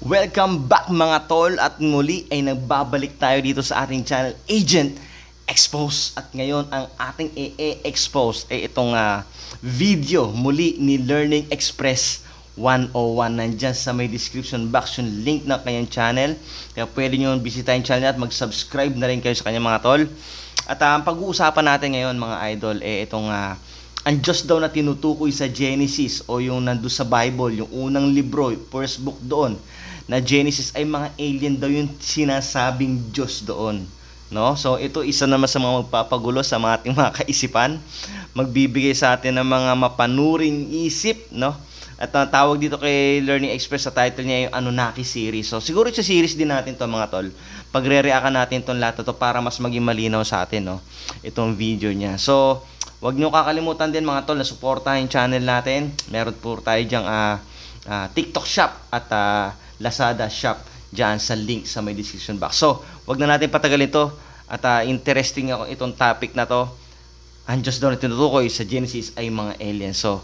Welcome back mga tol, at muli ay nagbabalik tayo dito sa ating channel Agent Expose. At ngayon ang ating i-expose ay itong video muli ni Learning Express 101. Nandyan sa may description box yung link ng kanyang channel, kaya pwede nyo bisitahin yung channel at mag-subscribe na rin kayo sa kanyang mga tol. At ang pag-uusapan natin ngayon mga idol ay itong ang Diyos daw na tinutukoy sa Genesis o yung nando sa Bible, yung unang libro, first book doon na Genesis, ay mga alien daw yung sinasabing Diyos doon, no? So ito isa naman sa mga magpapagulo sa mga ating mga kaisipan, magbibigay sa atin ng mga mapanuring isip, no? At ang tawag dito kay Learning Express sa title niya yung Anunnaki series. So siguro sa series din natin to mga tol, pagre-reactan natin tong lahat to para mas maging malinaw sa atin, no, itong video niya. So huwag nyo kakalimutan din mga tol na suportahan yung channel natin. Meron po tayo dyang TikTok shop at Lazada shop dyan sa link sa may description box. So huwag na natin patagalin to, at interesting ako itong topic na to. Ang Diyos daw na tinutukoy sa Genesis ay mga aliens. So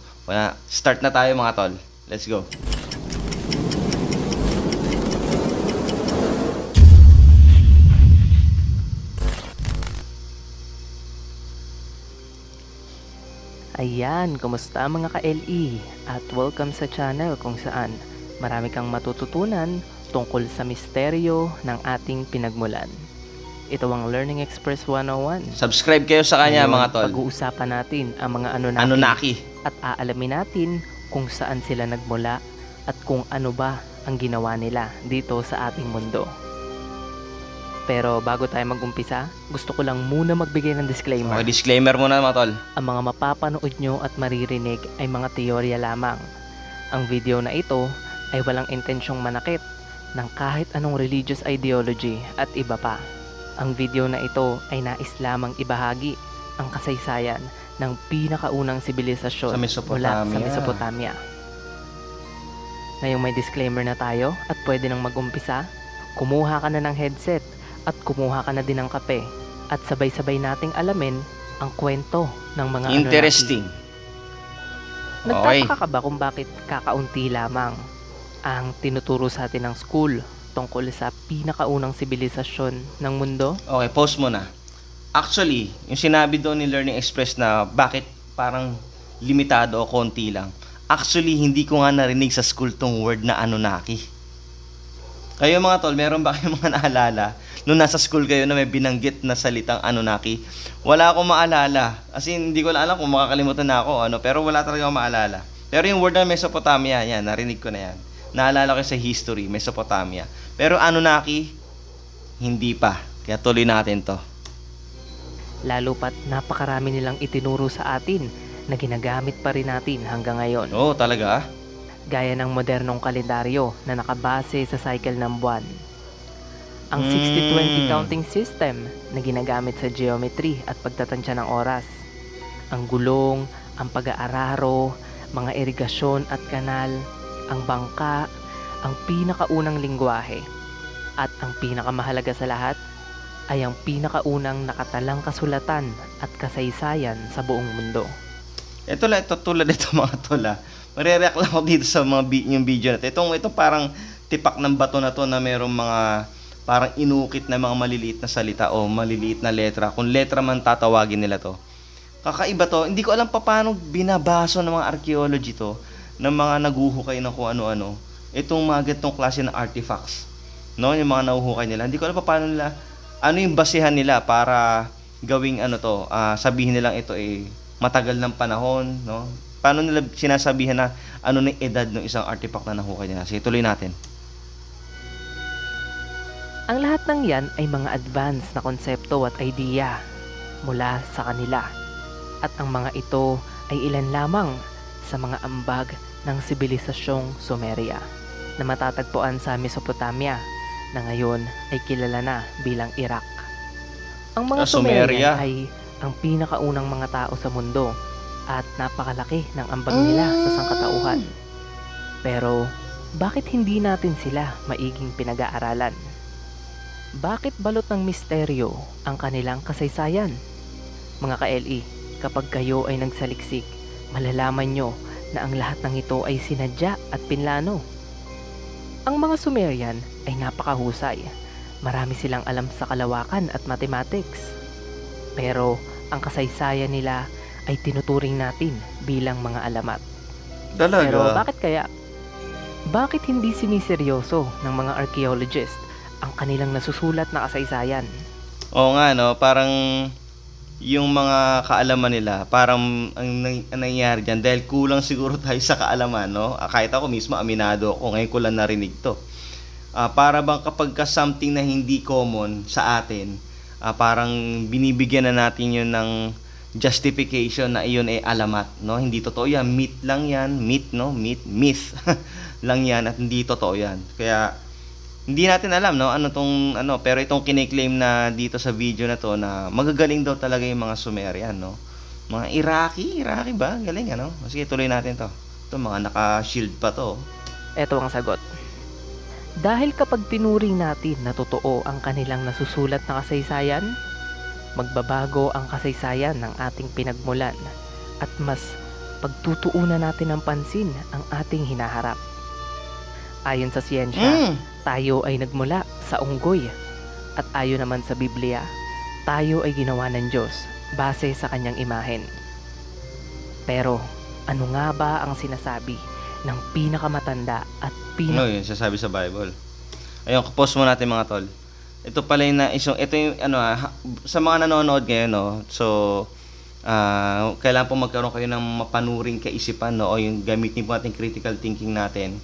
start na tayo mga tol. Let's go. Ayan, kumusta mga ka-LE? At welcome sa channel kung saan marami kang matututunan tungkol sa misteryo ng ating pinagmulan. Ito ang Learning Express 101. Subscribe kayo sa kanya mga tol. Pag-uusapan natin ang mga Anunnaki at aalamin natin kung saan sila nagmula at kung ano ba ang ginawa nila dito sa ating mundo. Pero bago tayo mag-umpisa, gusto ko lang muna magbigay ng disclaimer. Okay, disclaimer muna mga tol. Ang mga mapapanood nyo at maririnig ay mga teorya lamang. Ang video na ito ay walang intensyong manakit ng kahit anong religious ideology at iba pa. Ang video na ito ay nais lamang ibahagi ang kasaysayan ng pinakaunang sibilisasyon mula sa Mesopotamia. Ngayong may disclaimer na tayo at pwede nang mag-umpisa, kumuha ka na ng headset at kumuha ka na din ng kape at sabay-sabay nating alamin ang kwento ng mga interesting. Nagtataka ka ba kung bakit kakaunti lamang ang tinuturo sa atin ng school tungkol sa pinakaunang sibilisasyon ng mundo? Okay, pause mo na. Actually, yung sinabi doon ni Learning Express na bakit parang limitado o konti lang, actually hindi ko nga narinig sa school tong word na Anunnaki. Kayo mga tol, meron ba kayong mga naalala nung nasa school kayo na may binanggit na salitang Anunnaki? Wala akong maalala. As in, hindi ko alam kung makakalimutan na ako, pero wala talaga akong maalala. Pero yung word na Mesopotamia, yan, narinig ko na yan. Naalala ko sa history, Mesopotamia. Pero Anunnaki, hindi pa. Kaya tuloy natin to. Lalo pat napakarami nilang itinuro sa atin na ginagamit pa rin natin hanggang ngayon. Oo, talaga? Gaya ng modernong kalendaryo na nakabase sa cycle ng buwan. Ang 60-20 counting system na ginagamit sa geometry at pagtatansya ng oras. Ang gulong, ang pag-aararo, mga irigasyon at kanal, ang bangka, ang pinakaunang lingwahe. At ang pinakamahalaga sa lahat ay ang pinakaunang nakatalang kasulatan at kasaysayan sa buong mundo. Ito tulad ito mga tola. Marereact lang ako dito sa yung video natin. Ito parang tipak ng bato na to na merong mga parang inukit na mga maliliit na salita o maliliit na letra. Kung letra man tatawagin nila to. Kakaiba to. Hindi ko alam pa paano binabaso ng mga archaeology to, ng mga naguhukay na kung ano-ano. Itong mga ganitong klase ng artifacts. No? Yung mga nahuhukay nila. Hindi ko alam pa paano nila, ano yung basehan nila para gawing sabihin nilang ito ay matagal ng panahon, no? Paano nila sinasabihan na ano na edad ng isang artifact na nahukay nila? Sige, tuloy natin. Ang lahat ng yan ay mga advanced na konsepto at idea mula sa kanila. At ang mga ito ay ilan lamang sa mga ambag ng sibilisasyong Sumeria na matatagpuan sa Mesopotamia na ngayon ay kilala na bilang Iraq. Ang mga Sumerian ay ang pinakaunang mga tao sa mundo at napakalaki ng ambag nila sa sangkatauhan. Pero bakit hindi natin sila maiging pinag-aaralan? Bakit balot ng misteryo ang kanilang kasaysayan? Mga ka-LE, kapag kayo ay nagsaliksik, malalaman nyo na ang lahat ng ito ay sinadya at pinlano. Ang mga Sumerian ay napakahusay. Marami silang alam sa kalawakan at mathematics. Pero ang kasaysayan nila ay tinuturing natin bilang mga alamat. Talaga? Pero bakit kaya? Bakit hindi siniseryoso ng mga archaeologist ang kanilang nasusulat na kasaysayan? Oo nga, no? Parang yung mga kaalaman nila, parang ang nangyayari dyan, dahil kulang siguro tayo sa kaalaman, no? Kahit ako mismo, aminado ako, ngayon ko lang narinig to. Para bang kapag ka something na hindi common sa atin, parang binibigyan na natin yun ng justification na iyon ay alamat, no? Hindi totoo yan, myth lang yan, myth, no? Myth lang yan at hindi totoo yan. Kaya hindi natin alam, no, pero itong kiniklaim na dito sa video na to na magagaling daw talaga yung mga Sumerian, no? Mga Iraqi ba? Galing, ano? Sige, tuloy natin to. Ito, mga naka-shield pa to. Ito ang sagot. Dahil kapag tinuring natin na totoo ang kanilang nasusulat na kasaysayan, magbabago ang kasaysayan ng ating pinagmulan at mas pagtutuunan natin ng pansin ang ating hinaharap. Ayon sa siyensya, tayo ay nagmula sa unggoy at ayon naman sa Biblia, tayo ay ginawa ng Diyos base sa kanyang imahen. Pero ano nga ba ang sinasabi ng pinakamatanda at Ano yun, sasabi sa Bible? Ayun, pause mo natin mga tol. Ito pala yung ito yung sa mga nanonood ngayon, no. So kailangan po magkaroon kayo ng mapanuring kaisipan, no, o yung gamitin po natin critical thinking natin.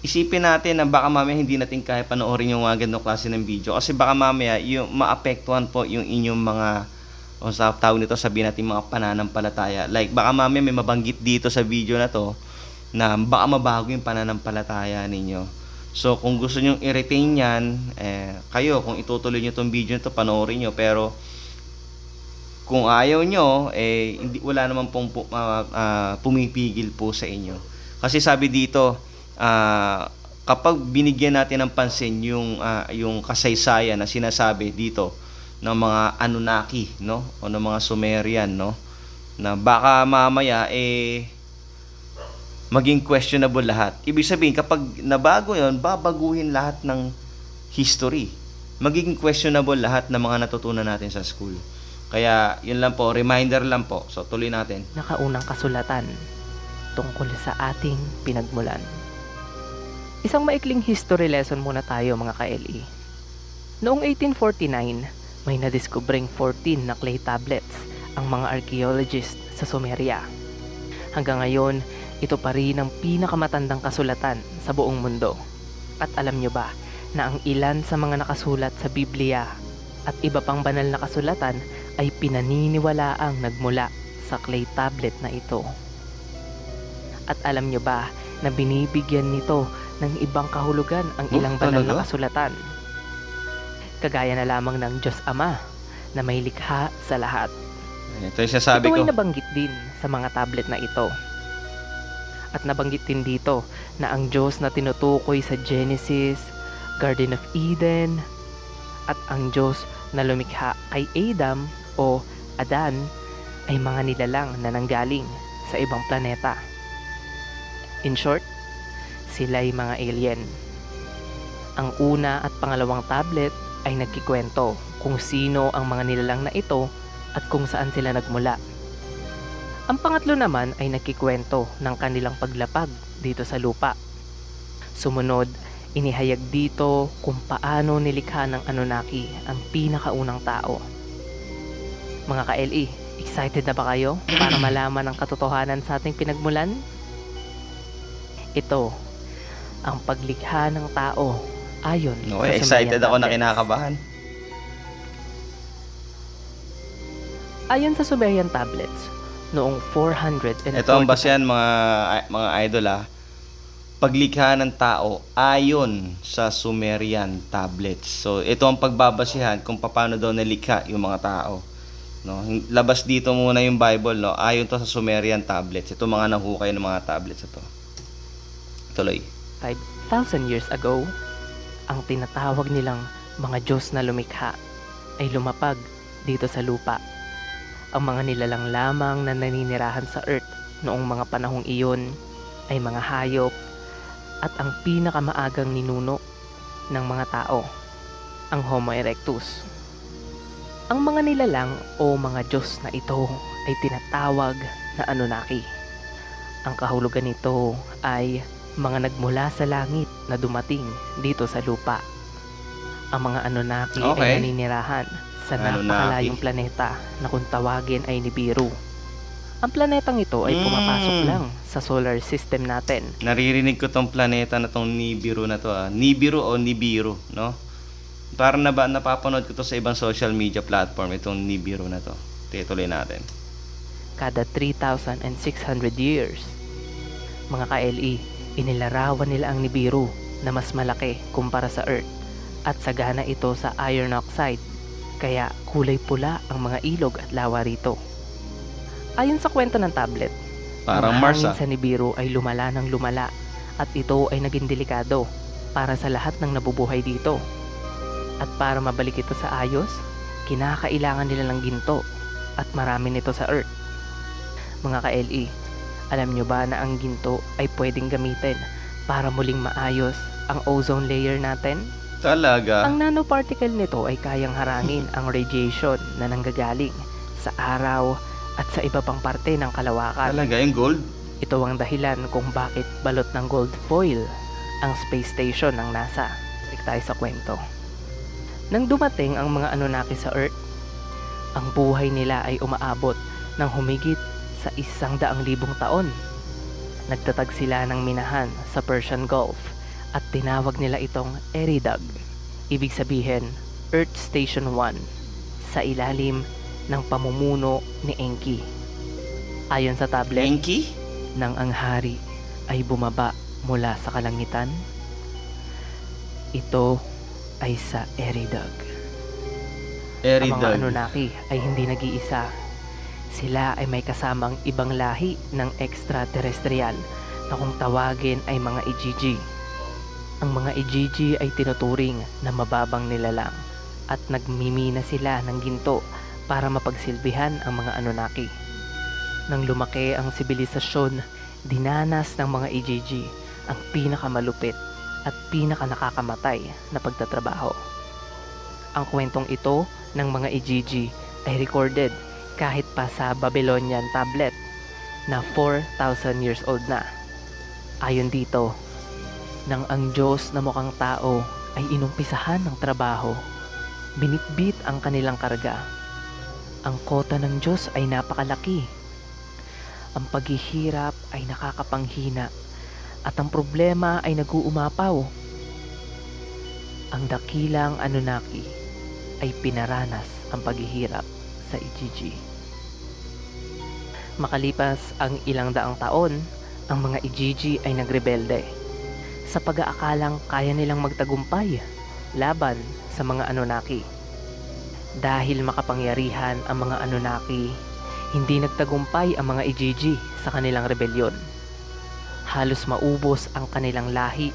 Isipin natin na baka mamaya hindi natin kaya panoorin yung mga ganong klase ng video kasi baka mamaya yung maapektuhan po yung inyong mga sa tawag nito, sabihin natin mga pananampalataya. Like baka mamaya may mabanggit dito sa video na to na baka mabago yung pananampalataya ninyo. So kung gusto nyo i-retain yan, kayo, kung itutuloy nyo itong video na to, panoorin nyo. Pero kung ayaw nyo, hindi, wala naman pong pumipigil po sa inyo. Kasi sabi dito, kapag binigyan natin ng pansin yung kasaysayan na sinasabi dito ng mga Anunnaki, no, o ng mga Sumerian, no, na baka mamaya maging questionable lahat. Ibig sabihin, kapag nabago yon, babaguhin lahat ng history. Magiging questionable lahat ng mga natutunan natin sa school. Kaya yun lang po, reminder lang po. So tuloy natin. Nakaunang kasulatan tungkol sa ating pinagmulan. Isang maikling history lesson muna tayo mga ka-LE. Noong 1849, may nadiskubring 14 na clay tablets ang mga archaeologist sa Sumeria. Hanggang ngayon, ito pa rin ang pinakamatandang kasulatan sa buong mundo. At alam nyo ba na ang ilan sa mga nakasulat sa Biblia at iba pang banal na kasulatan ay pinaniniwalaang nagmula sa clay tablet na ito? At alam nyo ba na binibigyan nito ng ibang kahulugan ang ilang banal na kasulatan? Kagaya na lamang ng Diyos Ama na may likha sa lahat. Ito yung sasabi ko. Ito ay nabanggit din sa mga tablet na ito. At nabanggit din dito na ang Diyos na tinutukoy sa Genesis, Garden of Eden, at ang Diyos na lumikha kay Adam o Adan ay mga nilalang na nanggaling sa ibang planeta. In short, sila ay mga alien. Ang una at pangalawang tablet ay nagkikwento kung sino ang mga nilalang na ito at kung saan sila nagmula. Ang pangatlo naman ay nagkikwento ng kanilang paglapag dito sa lupa. Sumunod, inihayag dito kung paano nilikha ng Anunnaki ang pinakaunang tao. Mga ka-LE, excited na ba kayo para malaman ang katotohanan sa ating pinagmulan? Ito, ang paglikha ng tao ayon sa Sumerian excited ako na tablets. kinakabahan. Ayon sa Sumerian tablets, noong 400 Ito ang basehan mga idol paglikha ng tao ayon sa Sumerian tablets. So ito ang pagbabasihan kung paano daw nalikha yung mga tao, no? Labas dito muna yung Bible, no? Ayon to sa Sumerian tablets. Ito mga nahukay ng mga tablets ito. Tuloy. 5,000 years ago, ang tinatawag nilang mga Diyos na lumikha ay lumapag dito sa lupa. Ang mga nilalang lamang na naninirahan sa Earth noong mga panahong iyon ay mga hayop at ang pinakamaagang ninuno ng mga tao, ang Homo erectus. Ang mga nilalang o mga Diyos na ito ay tinatawag na Anunnaki. Ang kahulugan nito ay mga nagmula sa langit na dumating dito sa lupa. Ang mga Anunnaki ay naninirahan sa napakalayong planeta na kung tawagin ay Nibiru. Ang planetang ito ay pumapasok lang sa solar system natin. Naririnig ko tong planeta na tong Nibiru na to. Nibiru o Nibiru, no? Parang napapanood ko to sa ibang social media platform, itong Nibiru na to. Tuloy natin. Kada 3,600 years, mga ka-LE, inilarawan nila ang Nibiru na mas malaki kumpara sa Earth at sagana ito sa iron oxide, kaya kulay pula ang mga ilog at lawa rito. Ayon sa kwento ng tablet, parang ang Mars hangin sa Nibiru ay lumala ng lumala at ito ay naging delikado para sa lahat ng nabubuhay dito. At para mabalik ito sa ayos, kinakailangan nila ng ginto at marami nito sa Earth. Mga ka-LE, alam nyo ba na ang ginto ay pwedeng gamitin para muling maayos ang ozone layer natin? Talaga? Ang nanoparticle nito ay kayang harangin ang radiation na nanggagaling sa araw at sa iba pang parte ng kalawakan. Talaga, yung gold? Ito ang dahilan kung bakit balot ng gold foil ang space station ng NASA. Balik tayo sa kwento. Nang dumating ang mga Anunnaki sa Earth, ang buhay nila ay umaabot ng humigit sa 100,000 taon. Nagtatag sila ng minahan sa Persian Gulf at tinawag nila itong Eridag, ibig sabihin Earth Station 1, sa ilalim ng pamumuno ni Enki. Ayon sa tablet, Enki? nang ang hari ay bumaba mula sa kalangitan, ito ay sa Eridag. Ang mga Anunnaki ay hindi nag-iisa. Sila ay may kasamang ibang lahi ng extraterrestrial na kung tawagin ay mga Igigi. Ang mga Igigi ay tinuturing na mababang nilalang at nagmimina sila ng ginto para mapagsilbihan ang mga Anunnaki. Nang lumaki ang sibilisasyon, dinanas ng mga Igigi ang pinakamalupit at pinaka nakakamatay na pagtatrabaho. Ang kwentong ito ng mga Igigi ay recorded kahit pa sa Babylonian tablet na 4,000 years old na. Ayon dito, nang ang Diyos na mukhang tao ay inumpisahan ng trabaho, binitbit ang kanilang karga. Ang kota ng Diyos ay napakalaki. Ang paghihirap ay nakakapanghina at ang problema ay nag-uumapaw. Ang dakilang Anunnaki ay pinaranas ang paghihirap sa Igigi. Makalipas ang ilang daang taon, ang mga Igigi ay nagrebelde sa pag-aakalang kaya nilang magtagumpay laban sa mga Anunnaki. Dahil makapangyarihan ang mga Anunnaki, hindi nagtagumpay ang mga Igigi sa kanilang rebelyon. Halos maubos ang kanilang lahi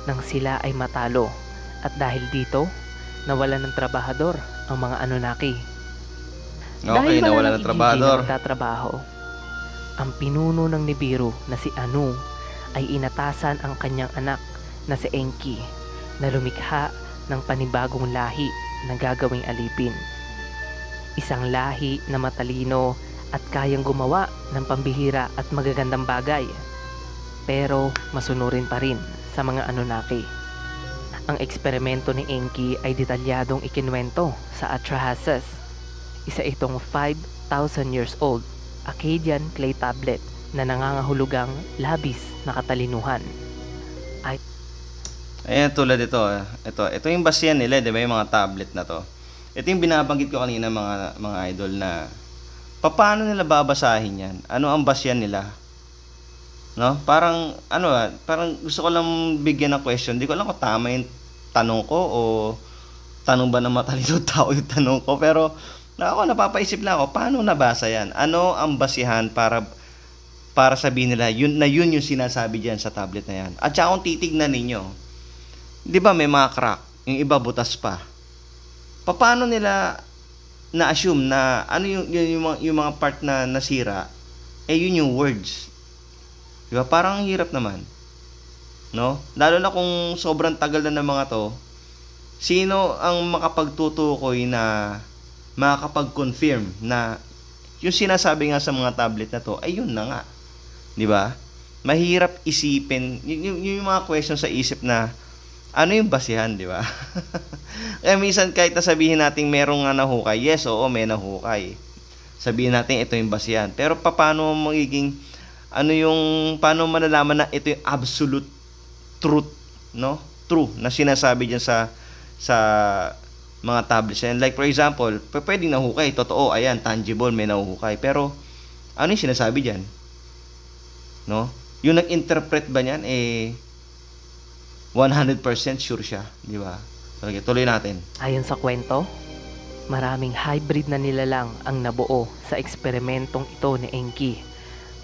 nang sila ay matalo, at dahil dito, nawalan ng trabahador ang mga Anunnaki. Okay, nawalan ng trabahador. Dahil nagtatrabaho, ang pinuno ng Nibiru na si Anu ay inatasan ang kanyang anak na si Enki na lumikha ng panibagong lahi na gagawing alipin. Isang lahi na matalino at kayang gumawa ng pambihira at magagandang bagay, pero masunurin pa rin sa mga Anunnaki. Ang eksperimento ni Enki ay detalyadong ikinwento sa Atrahasis, isa itong 5,000 years old Akkadian clay tablet na nangangahulugang labis na katalinuhan. Ayan, tulad ito. Ito yung basyan nila, di ba, yung mga tablet na to. Ito yung binabanggit ko kanina, mga idol, na paano nila babasahin yan? Ano ang basyan nila? No? Parang gusto ko lang bigyan ng question. Hindi ko alam kung tama yung tanong ko o tanong ba ng matalino tao yung tanong ko. Pero ako napapaisip lang ako, paano nabasa yan? Ano ang basihan para sabihin nila yun yung sinasabi diyan sa tablet na yan? At saka kung titignan ninyo, di ba may mga crack, yung iba butas pa. Paano nila na-assume na ano yung mga part na nasira, yun yung words? Di ba? Parang hirap naman. no? Lalo na kung sobrang tagal na ng mga to, sino ang makapagtutukoy na makakapag-confirm na yung sinasabi nga sa mga tablet na to ay yun na nga, 'di ba? Mahirap isipin yung mga question sa isip na ano yung basihan, 'di ba? Kaya minsan kahit nasabihin natin merong nga nahukay, yes, oo, may nahukay. Sabihin natin ito yung basihan. Pero paano magiging paano malalaman na ito yung absolute truth, no? True na sinasabi diyan sa mga tablets. And like for example, pwedeng nahukay, totoo, ayan, tangible, may nahuhukay. Pero ano yung sinasabi diyan? No? Yung nag-interpret ba niyan 100% sure siya, di ba? Sige, tuloy natin. Ayon sa kwento, maraming hybrid na nilalang ang nabuo sa eksperimentong ito ni Enki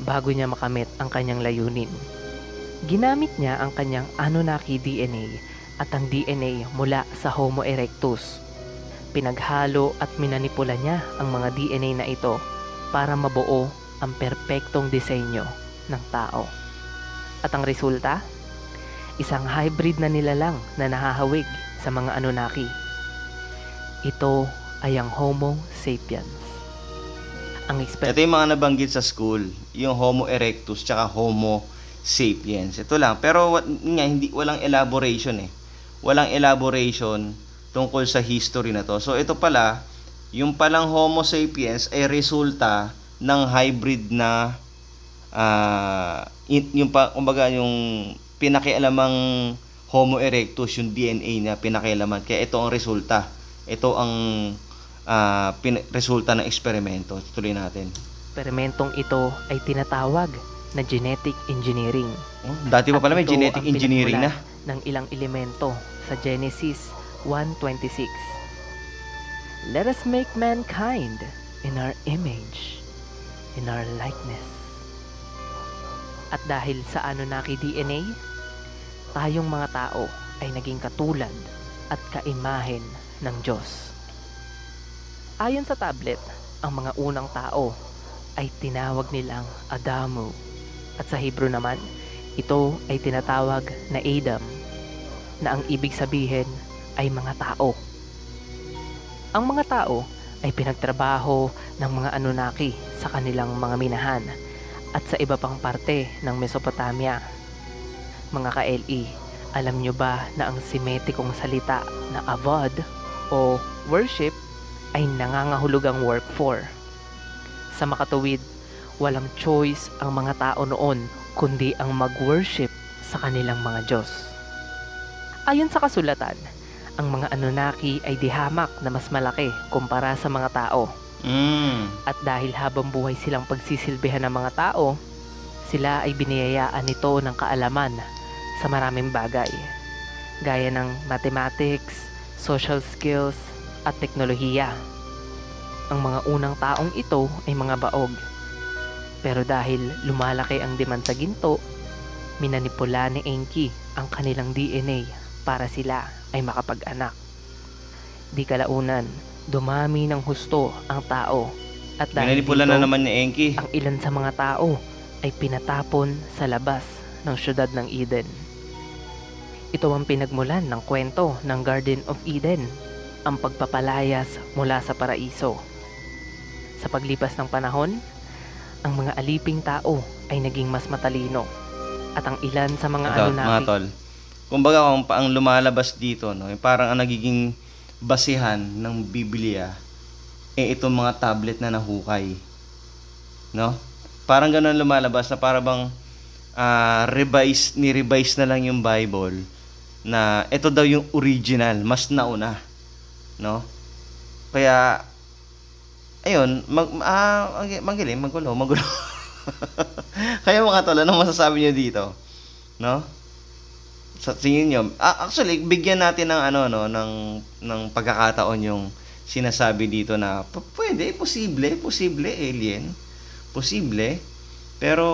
bago niya makamit ang kanyang layunin. Ginamit niya ang kanyang Anunnaki DNA at ang DNA mula sa Homo erectus. Pinaghalo at minanipula niya ang mga DNA na ito para mabuo ang perpektong disenyo ng tao. At ang resulta? Isang hybrid na nilalang na nahahawig sa mga Anunnaki. Ito ay ang Homo sapiens. Ito yung mga nabanggit sa school, yung Homo erectus tsaka Homo sapiens. Ito lang, pero walang elaboration eh. Walang elaboration tungkol sa history na to. So ito pala, yung palang Homo sapiens ay resulta ng hybrid na kumbaga yung pinakialamang Homo erectus, yung DNA niya pinakialaman. Kaya ito ang resulta. Ito ang resulta ng eksperimento. Tuloy natin. Eksperimentong ito ay tinatawag na genetic engineering. Dati pa pala may genetic engineering na. Ng ilang elemento sa Genesis 1:26. Let us make mankind in our image, in our likeness. At dahil sa Anunnaki DNA, tayong mga tao ay naging katulad at kaimahen ng Diyos. Ayon sa tablet, ang mga unang tao ay tinawag nilang Adamu, at sa Hebrew naman, ito ay tinatawag na Adam, na ang ibig sabihin ay mga tao. Ang mga tao ay pinagtrabaho ng mga Anunnaki sa kanilang mga minahan at sa iba pang parte ng Mesopotamia. Mga ka-LE, alam nyo ba na ang simetikong salita na avad o worship ay nangangahulugang work for? Sa makatuwid, walang choice ang mga tao noon kundi ang mag-worship sa kanilang mga Diyos. Ayon sa kasulatan, ang mga Anunnaki ay dihamak na mas malaki kumpara sa mga tao. At dahil habang buhay silang pagsisilbihan ng mga tao, sila ay biniyayaan nito ng kaalaman sa maraming bagay, gaya ng mathematics, social skills, at teknolohiya. Ang mga unang taong ito ay mga baog. Pero dahil lumalaki ang demand sa ginto, minanipula ni Enki ang kanilang DNA para sila ay makapag-anak. Di kalaunan, dumami ng husto ang tao, at dahil minanipula dito, na naman ni Enki. ang ilan sa mga tao ay pinatapon sa labas ng syudad ng Eden. Ito ang pinagmulan ng kwento ng Garden of Eden, ang pagpapalayas mula sa paraiso. Sa paglipas ng panahon, ang mga aliping tao ay naging mas matalino, at ang ilan sa mga Anunnaki, mga tol, kumbaga kung ang lumalabas dito, no, parang ang nagiging basihan ng Biblia itong mga tablet na nahukay, no? Parang ganoon lumalabas na para bang ni-revise na lang yung Bible na ito daw yung original, mas nauna, no? Kaya ayun, magulo. Kaya mga tol, anong masasabi niyo dito, no? Sa tingin niyo, actually bigyan natin ng ng pagkakataon yung sinasabi dito na posible alien, posible, pero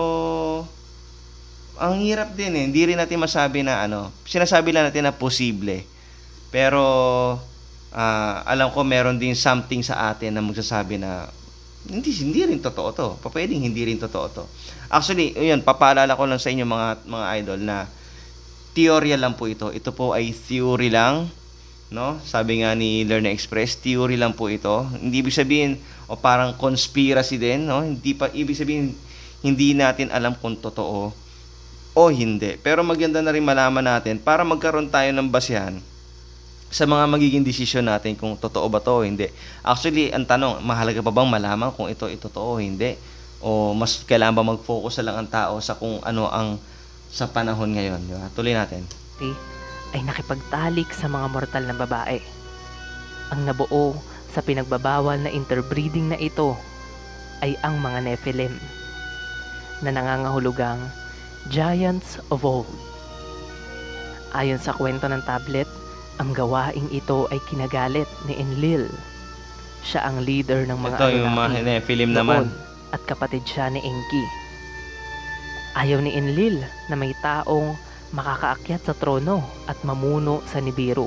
ang hirap din eh. Hindi rin natin masabi na sinasabi lang natin na posible. Pero alam ko meron din something sa atin na magsasabi na hindi rin totoo to. Pwedeng hindi rin totoo to. Actually, yun, papaalala ko lang sa inyo mga idol na teorya lang po ito. Ito po ay theory lang, no? Sabi nga ni Learner Express, theory lang po ito. Hindi ibig sabihin o parang conspiracy din, no? Hindi pa ibig sabihin hindi natin alam kung totoo o hindi. Pero maganda na rin malaman natin para magkaroon tayo ng basehan sa mga magiging desisyon natin kung totoo ba to o hindi. Actually, ang tanong, mahalaga pa bang malaman kung ito totoo o hindi? O mas kailangan ba mag-focus na lang ang tao sa kung ano ang sa panahon ngayon, di ba? Tuloy natin. Ay nakipagtalik sa mga mortal na babae. Ang nabuo sa pinagbabawal na interbreeding na ito ay ang mga Nephilim na nangangahulugang Giants of Old. Ayon sa kwento ng tablet, ang gawaing ito ay kinagalit ni Enlil. Siya ang leader ng mga Ito yung mga Nephilim naman. At kapatid siya ni Enki. Ayaw ni Enlil na may taong makakaakyat sa trono at mamuno sa Nibiru.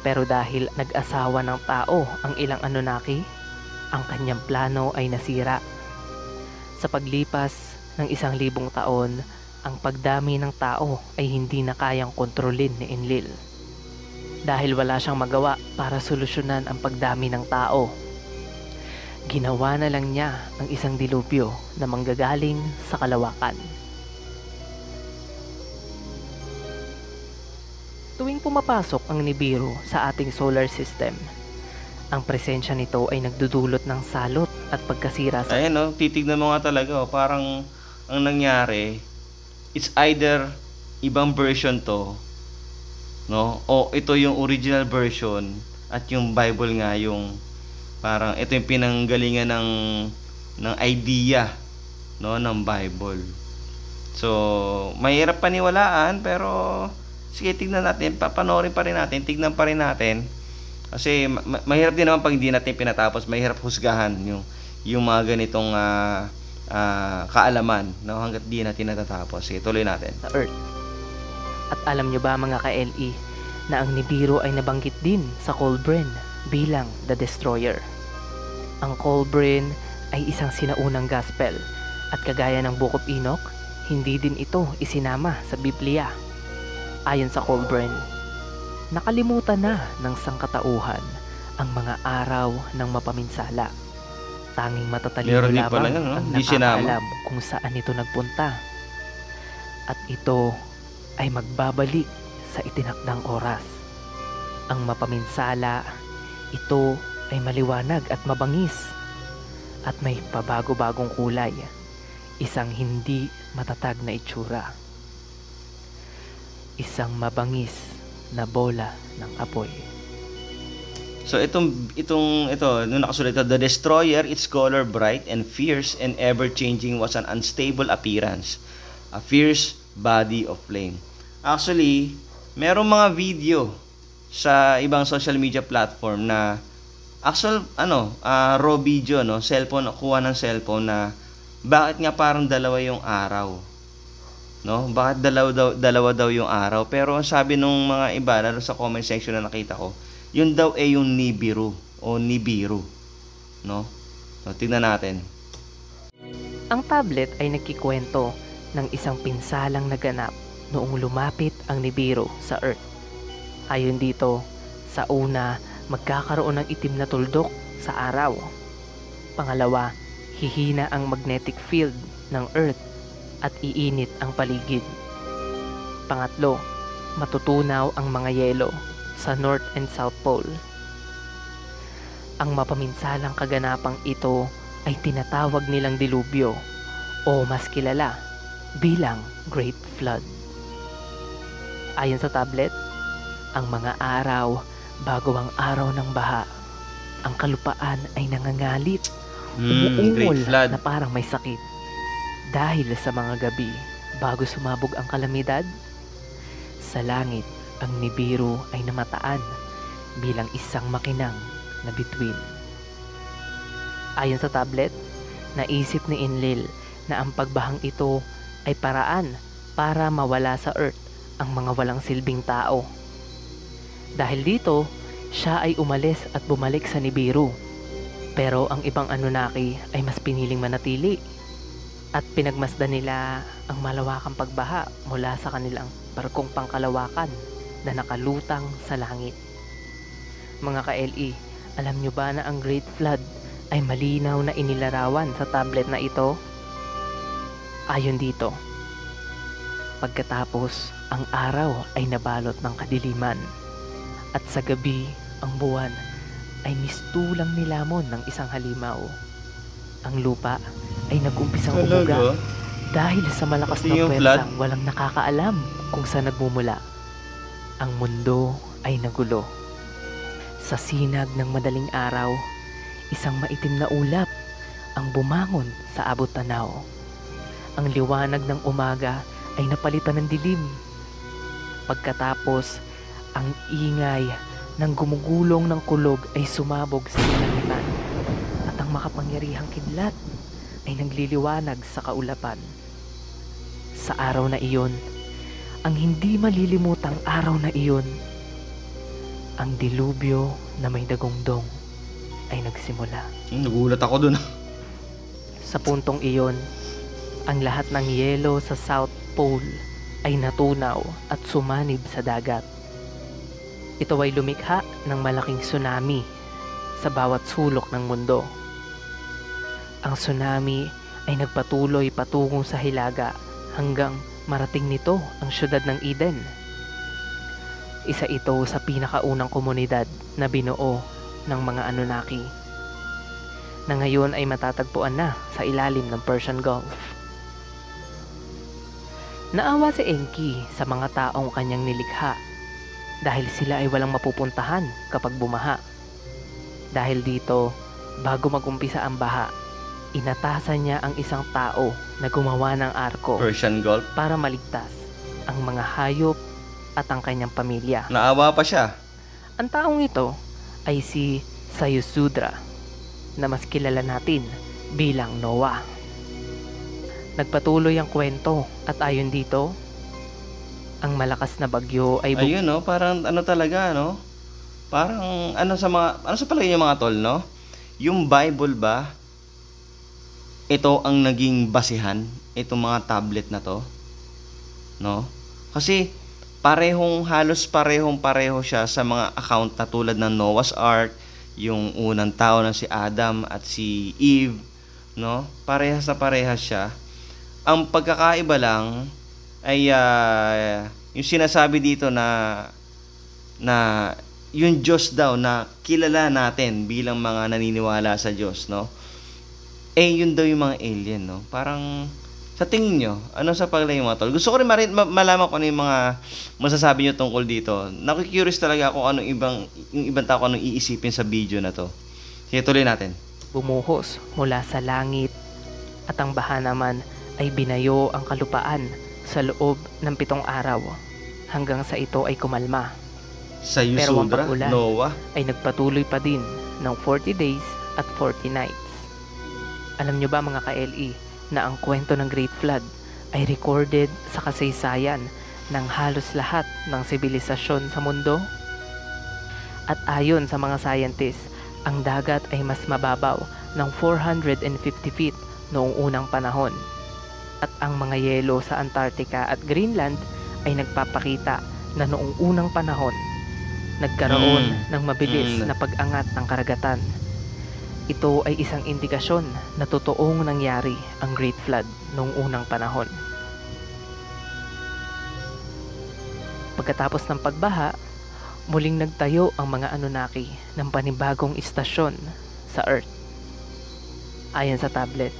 Pero dahil nag-asawa ng tao ang ilang Anunnaki, ang kanyang plano ay nasira. Sa paglipas ng 1,000 taon, ang pagdami ng tao ay hindi na kayang kontrolin ni Enlil. Dahil wala siyang magawa para solusyonan ang pagdami ng tao, ginawa na lang niya ang isang dilubyo na manggagaling sa kalawakan. Tuwing pumapasok ang Nibiru sa ating solar system, ang presensya nito ay nagdudulot ng salot at pagkasira sa... Ayan, no? Titignan mo nga talaga, oh, parang ang nangyari, it's either ibang version to, no? O ito yung original version at yung Bible nga yung parang ito yung pinanggalingan ng idea, no, ng Bible. So, mahirap paniwalaan pero sige, tignan natin, papanoorin pa rin natin, tignan pa rin natin. Kasi mahirap din naman pag hindi natin pinatapos, mahirap husgahan yung mga ganitong kaalaman, no, hangga't di natin natatapos. Sige, tuloy natin. Sa Earth. At alam nyo ba mga ka-LE na ang Nibiru ay nabanggit din sa Colbrin bilang The Destroyer. Ang Colbrin ay isang sinaunang gospel at kagaya ng Book of Enoch, hindi din ito isinama sa Biblia. Ayon sa Colbrin, nakalimutan na ng sangkatauhan ang mga araw ng mapaminsala. Tanging matatalino lamang ang nakakaalam kung saan ito nagpunta. At ito ay magbabalik sa itinakdang oras. Ang mapaminsala, ito ay maliwanag at mabangis at may pabago-bagong kulay, isang hindi matatag na itsura, isang mabangis na bola ng apoy. So ito nung nakasulat ito, the destroyer, its color bright and fierce and ever-changing, was an unstable appearance, a fierce body of flame. Actually, merong mga video sa ibang social media platform na raw video, no, cellphone, kuha ng cellphone na bakit nga parang dalawa yung araw, no? Bakit dalawa daw yung araw? Pero ang sabi nung mga iba, lalo sa comment section na nakita ko, yun daw ay yung Nibiru o Nibiru, no? So, tingnan natin. Ang tablet ay nagkikwento ng isang pinsalang naganap noong lumapit ang Nibiru sa Earth. Ayon dito, sa una, magkakaroon ng itim na tuldok sa araw. Pangalawa, hihina ang magnetic field ng Earth at iinit ang paligid. Pangatlo, matutunaw ang mga yelo sa North and South Pole. Ang mapaminsalang kaganapang ito ay tinatawag nilang dilubyo o mas kilala bilang Great Flood. Ayon sa tablet, ang mga araw bago ang araw ng baha, ang kalupaan ay nangangalit, umuungol na parang may sakit. Dahil sa mga gabi bago sumabog ang kalamidad, sa langit ang Nibiru ay namataan bilang isang makinang na bituin. Ayon sa tablet, naisip ni Enlil na ang pagbahang ito ay paraan para mawala sa Earth ang mga walang silbing tao. Dahil dito, siya ay umalis at bumalik sa Nibiru. Pero ang ibang Anunnaki ay mas piniling manatili at pinagmasdan nila ang malawakang pagbaha mula sa kanilang barkong pangkalawakan na nakalutang sa langit. Mga ka-LE, alam nyo ba na ang Great Flood ay malinaw na inilarawan sa tablet na ito? Ayon dito, pagkatapos ang araw ay nabalot ng kadiliman at sa gabi ang buwan ay mistulang nilamon ng isang halimaw. Ang lupa ay nag-umpisang umuga dahil sa malakas na pwersang walang nakakaalam kung saan nagmumula. Ang mundo ay nagulo. Sa sinag ng madaling araw, isang maitim na ulap ang bumangon sa abot tanaw. Ang liwanag ng umaga ay napalitan ng dilim. Pagkatapos, ang ingay ng gumugulong ng kulog ay sumabog sa kalangitan at ang makapangyarihang kidlat ay nagliliwanag sa kaulapan. Sa araw na iyon, ang hindi malilimutang araw na iyon, ang dilubyo na may dagongdong ay nagsimula. Nagulat ako dun. Sa puntong iyon, ang lahat ng yelo sa South Pole ay natunaw at sumanib sa dagat. Ito ay lumikha ng malaking tsunami sa bawat sulok ng mundo. Ang tsunami ay nagpatuloy patungong sa hilaga hanggang marating nito ang siyudad ng Eden. Isa ito sa pinakaunang komunidad na binuo ng mga Anunnaki, na ngayon ay matatagpuan na sa ilalim ng Persian Gulf. Naawa si Enki sa mga taong kanyang nilikha dahil sila ay walang mapupuntahan kapag bumaha. Dahil dito, bago magumpisa ang baha, inatasan niya ang isang tao na gumawa ng arko Persian Gulf. para maligtas ang mga hayop at ang kanyang pamilya. Naawa pa siya. Ang taong ito ay si Sayusudra, na mas kilala natin bilang Noah. Nagpatuloy ang kwento at ayon dito, ang malakas na bagyo ay Ayun, no? Parang ano talaga, no? Parang ano sa palagay niyo mga tol, no? Yung Bible ba, ito ang naging basihan, itong mga tablet na to, no? Kasi halos pareho siya sa mga account na tulad ng Noah's Ark, yung unang tao na si Adam at si Eve, no? Parehas siya. Ang pagkakaiba lang ay yung sinasabi dito na yung Diyos daw na kilala natin bilang mga naniniwala sa Diyos, no? Yun daw yung mga alien, no? Parang sa tingin nyo, ano sa palagay mga tol? Gusto ko rin malaman kung ano yung mga masasabi nyo tungkol dito. Nakikurious talaga ako yung ibang tao anong iisipin sa video na to. Sige, tuloy natin. Bumuhos mula sa langit at ang baha naman ay binayo ang kalupaan sa loob ng 7 araw hanggang sa ito ay kumalma. Sa Pero ang Yusudra, pag-ulan Noah, ay nagpatuloy pa din ng 40 days at 40 nights. Alam nyo ba mga ka-LE na ang kwento ng Great Flood ay recorded sa kasaysayan ng halos lahat ng sibilisasyon sa mundo? At ayon sa mga scientists, ang dagat ay mas mababaw ng 450 feet noong unang panahon. At ang mga yelo sa Antarctica at Greenland ay nagpapakita na noong unang panahon, nagkaroon ng mabilis na pag-angat ng karagatan. Ito ay isang indikasyon na totoong nangyari ang Great Flood noong unang panahon. Pagkatapos ng pagbaha, muling nagtayo ang mga Anunnaki ng panibagong istasyon sa Earth. Ayon sa tablet,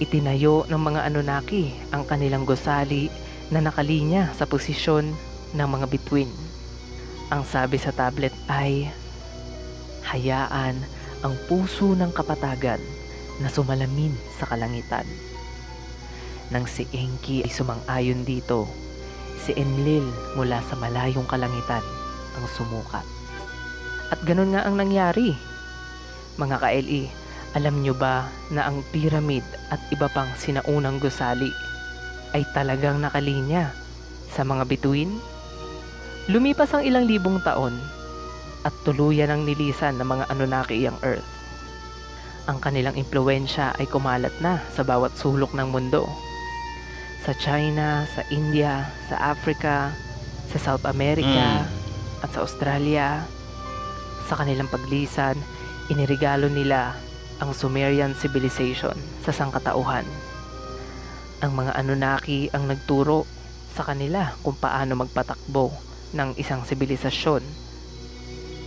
itinayo ng mga Anunnaki ang kanilang gusali na nakalinya sa posisyon ng mga bituin. Ang sabi sa tablet ay, hayaan ang puso ng kapatagan na sumalamin sa kalangitan. Nang si Enki ay sumang-ayon dito, si Enlil mula sa malayong kalangitan ang sumukat. At ganun nga ang nangyari. Mga ka-LE, alam nyo ba na ang pyramid at iba pang sinaunang gusali ay talagang nakalinya sa mga bituin? Lumipas ang ilang libong taon at tuluyan ang nilisan ng mga Anunnaki ang Earth. Ang kanilang impluwensya ay kumalat na sa bawat sulok ng mundo. Sa China, sa India, sa Africa, Sa South America at sa Australia. Sa kanilang paglisan, iniregalo nila ang Sumerian civilization sa sangkatauhan. Ang mga Anunnaki ang nagturo sa kanila kung paano magpatakbo ng isang sibilisasyon,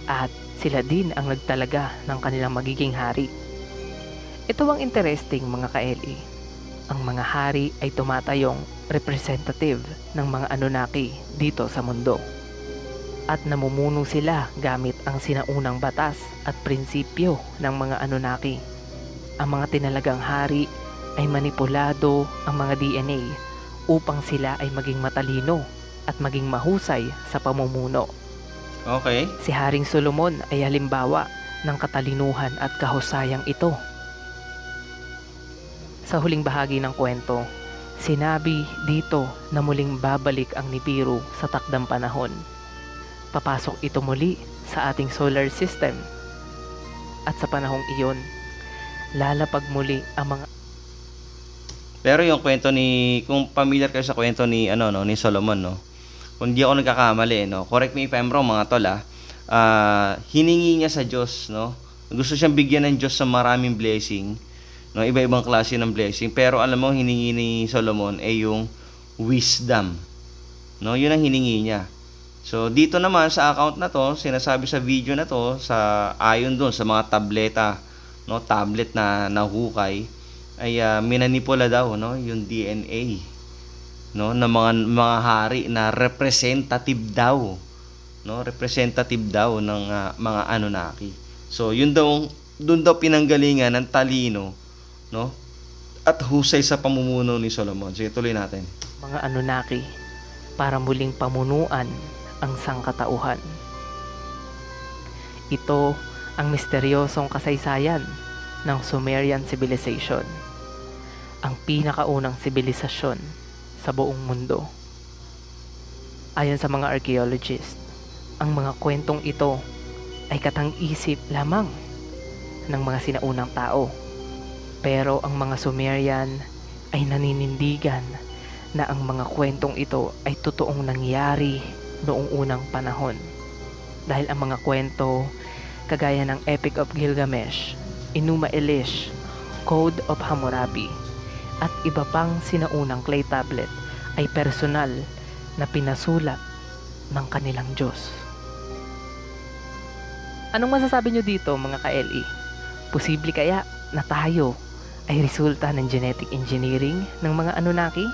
at sila din ang nagtalaga ng kanilang magiging hari. Ito ang interesting, mga ka-LE. Ang mga hari ay tumatayong representative ng mga Anunnaki dito sa mundo, at namumuno sila gamit ang sinaunang batas at prinsipyo ng mga Anunnaki. Ang mga tinalagang hari ay manipulado ang mga DNA upang sila ay maging matalino at maging mahusay sa pamumuno. Okay. Si Haring Solomon ay halimbawa ng katalinuhan at kahusayang ito. Sa huling bahagi ng kwento, sinabi dito na muling babalik ang Nibiru sa takdang panahon. Papasok ito muli sa ating solar system, at sa panahong iyon, lalapag muli ang mga... Pero yung kwento ni, kung familiar kayo sa kwento ni ni Solomon, no. Kung di ako nagkakamali, no. Correct me if I'm wrong, mga tol, hiningi niya sa Diyos, no. Gusto siyang bigyan ng Diyos sa maraming blessing, no, iba-ibang klase ng blessing, pero alam mo, hiningi ni Solomon ay yung wisdom, no. Yun ang hiningi niya. So dito naman sa account na to, sinasabi sa video na to, sa ayon doon sa mga tableta, no, tablet na nahukay, ay minanipula daw, no, yung DNA, no, ng mga hari na representative daw, no, representative daw ng mga Anunnaki. So yun daw, doon daw pinanggalingan ng talino, no, at husay sa pamumuno ni Solomon. Sige, tuloy natin. Mga Anunnaki para muling pamunuan ang sangkatauhan. Ito ang misteryosong kasaysayan ng Sumerian civilization, ang pinakaunang sibilisasyon sa buong mundo. Ayon sa mga archaeologist, ang mga kwentong ito ay katang-isip lamang ng mga sinaunang tao. Pero ang mga Sumerian ay naninindigan na ang mga kwentong ito ay totoong nangyari noong unang panahon. Dahil ang mga kwento kagaya ng Epic of Gilgamesh, Enuma Elish, Code of Hammurabi, at iba pang sinaunang clay tablet ay personal na pinasulat ng kanilang Diyos. Anong masasabi nyo dito, mga ka-LE? Posible kaya na tayo ay resulta ng genetic engineering ng mga Anunnaki?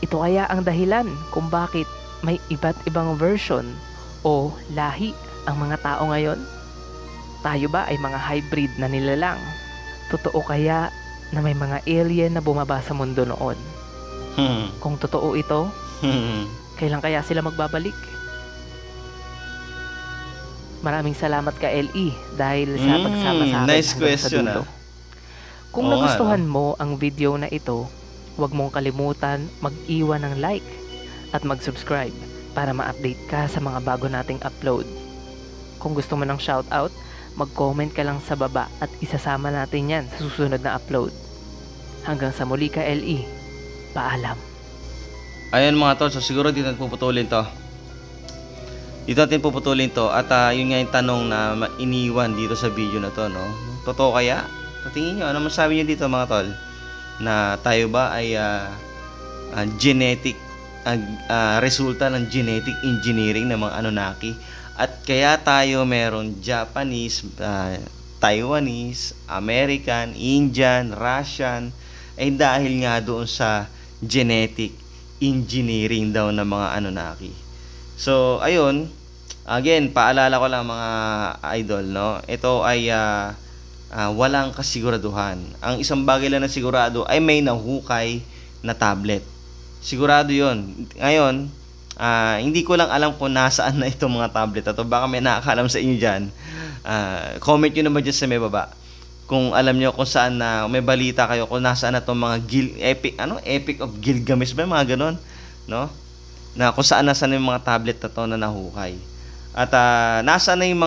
Ito kaya ang dahilan kung bakit may iba't ibang version o lahi ang mga tao ngayon? Tayo ba ay mga hybrid na nilalang? Totoo kaya na may mga alien na bumaba sa mundo noon? Kung totoo ito, kailan kaya sila magbabalik? Maraming salamat ka, LE, dahil sa pagsama sa akin nice hanggang question, sa dulo. Kung Oo nagustuhan nga, mo ang video na ito, huwag mong kalimutan mag-iwan ng like at mag-subscribe para ma-update ka sa mga bago nating upload. Kung gusto mo ng shoutout, mag-comment ka lang sa baba at isasama natin yan sa susunod na upload. Hanggang sa muli ka, LE. Paalam. Ayan mga tol, so siguro dito natin puputulin to. At yun nga yung tanong na iniwan dito sa video na to, no? Totoo kaya? Tingin nyo, ano masabi nyo dito mga tol? Na tayo ba ay resulta ng genetic engineering ng mga Anunnaki? At kaya tayo meron Japanese, Taiwanese, American, Indian, Russian, ay dahil nga doon sa genetic engineering daw ng mga Anunnaki. So, ayun, again, paalala ko lang mga idol, no? Ito ay walang kasiguraduhan. Ang isang bagay lang na sigurado ay may nahukay na tablet. Sigurado yon. Ngayon, hindi ko lang alam kung nasaan na itong mga tablet na to. Baka may nakakalam sa inyo dyan. Comment nyo naman dyan sa may baba. Kung alam nyo kung saan na, may balita kayo kung nasaan na itong mga Epic of Gilgamesh ba? Mga ganon. No? Na kung saan nasaan yung mga tablet na to na nahukay. At nasaan na yung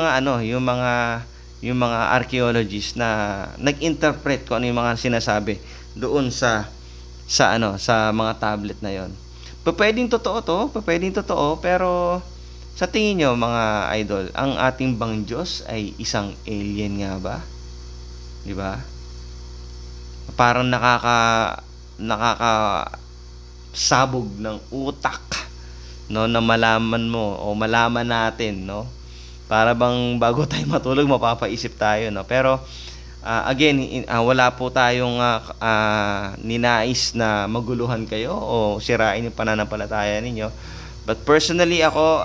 mga archaeologists na nag-interpret kung ano yung mga sinasabi doon sa mga tablet na yon. Pwedeng totoo to, pwedeng totoo, pero sa tingin nyo mga idol, ang ating bang Diyos ay isang alien nga ba? Di ba? Parang nakakasabog ng utak, no, na malaman mo o malaman natin, no? Para bang bago tayo matulog mapapaisip tayo, no? Pero again, wala po tayong ninais na maguluhan kayo o sirain yung pananampalataya ninyo. But personally ako,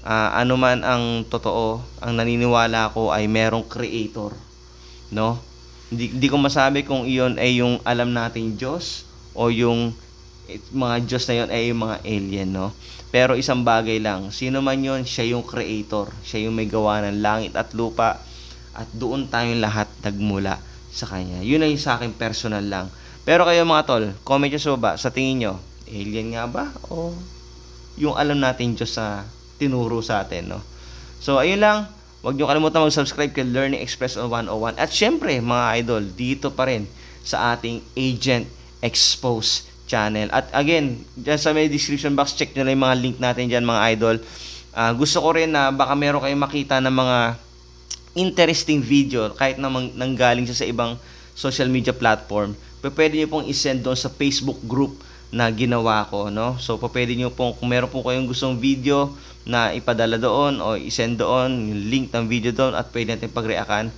ano man ang totoo, ang naniniwala ko ay merong creator, no? Hindi ko masabi kung iyon ay yung alam nating Diyos o yung mga Diyos na yon ay yung mga alien, no? Pero isang bagay lang, sino man yon, siya yung creator, siya yung may gawa ng langit at lupa, at doon tayong lahat nagmula sa Kanya. Yun ay sa akin personal lang. Pero kayo mga tol, comment nyo sa tingin nyo, alien nga ba? O yung alam natin Diyos sa tinuro sa atin, no? So, ayun lang. Huwag nyo kalimutan mag-subscribe kay Learning Express 101. At syempre, mga idol, dito pa rin sa ating Agent Expose channel. At again, dyan sa may description box, check nyo lang yung mga link natin dyan, mga idol. Gusto ko rin na baka meron kayong makita ng mga interesting video, kahit na nanggaling siya sa ibang social media platform, pwede nyo pong isend doon sa Facebook group na ginawa ko, no? So, pwede nyo pong, kung meron po kayong gustong video na ipadala doon o isend doon, yung link ng video doon at pwede natin pag-reactan,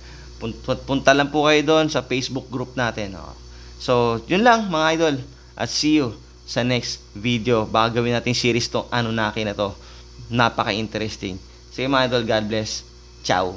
punta lang po kayo doon sa Facebook group natin, no? So, yun lang mga idol, at see you sa next video. Baka gawin natin series tong Anunnaki na to. Napaka-interesting. Sige mga idol, God bless. Ciao.